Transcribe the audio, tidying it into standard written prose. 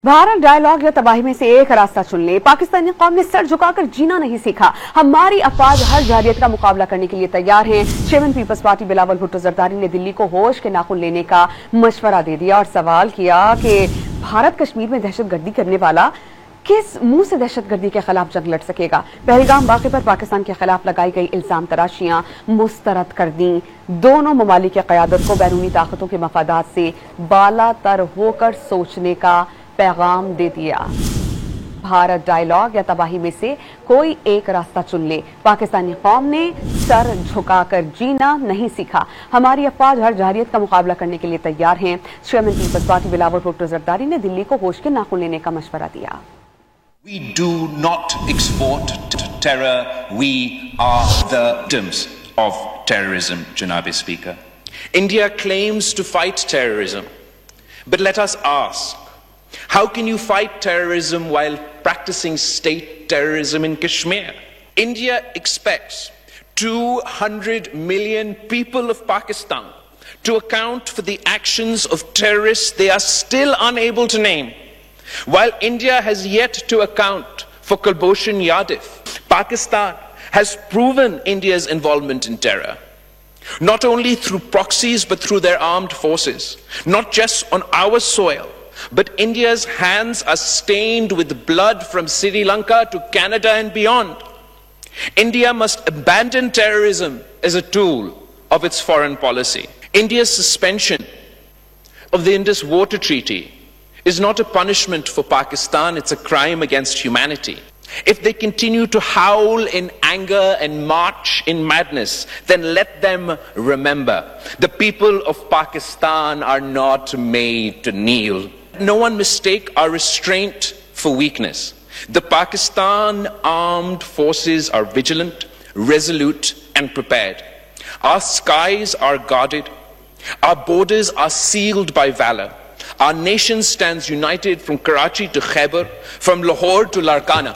Bharat dialogue या तबाही में से एक रास्ता चुन ले। पाकिस्तानी कौम ने सर झुकाकर जीना नहीं सीखा। हमारी अफवाज हर जारियत का मुकाबला करने के लिए तैयार हैं। Chairman peoples party Bilawal Bhutto Zardari ने दिल्ली को होश के नाखून लेने का मशवरा दे दिया और सवाल किया कि भारत कश्मीर में दहशतगर्दी करने वाला किस मुंह से दहशतगर्दी के खिलाफ जंग लड़ सकेगा। पहलगाम वाक़े पर पाकिस्तान के खिलाफ लगाई गई इल्जाम तराशियां मुस्तरद कर दी। दोनों ममालिक की क़यादत को बैरूनी ताकतों के मफादात से बालातर होकर सोचने का पैगाम दे दिया। भारत डायलॉग या तबाही में से कोई एक रास्ता चुन ले। पाकिस्तानी कौम ने सर झुकाकर जीना नहीं सीखा। हमारी अफवाज हर जारियत का मुकाबला करने के लिए तैयार हैं। Chairman peoples party Bilawal Bhutto Zardari ने दिल्ली को होश के नाखून लेने का मशवरा दिया। We do not export terror. We are the victims of terrorism, Janabi Speaker. India claims to fight terrorism, but let us ask, how can you fight terrorism while practicing state terrorism in Kashmir? India expects 200 million people of Pakistan to account for the actions of terrorists they are still unable to name. While India has yet to account for Kulbhushan Yadav, Pakistan has proven India's involvement in terror, not only through proxies but through their armed forces, not just on our soil, but India's hands are stained with blood from Sri Lanka to Canada and beyond. India must abandon terrorism as a tool of its foreign policy. India's suspension of the Indus Water Treaty is not a punishment for Pakistan, it's a crime against humanity. If they continue to howl in anger and march in madness, then let them remember the people of Pakistan are not made to kneel. No one mistake our restraint for weakness. The Pakistan armed forces are vigilant, resolute and prepared. Our skies are guarded. Our borders are sealed by valor. Our nation stands united from Karachi to Khyber, from Lahore to Larkana.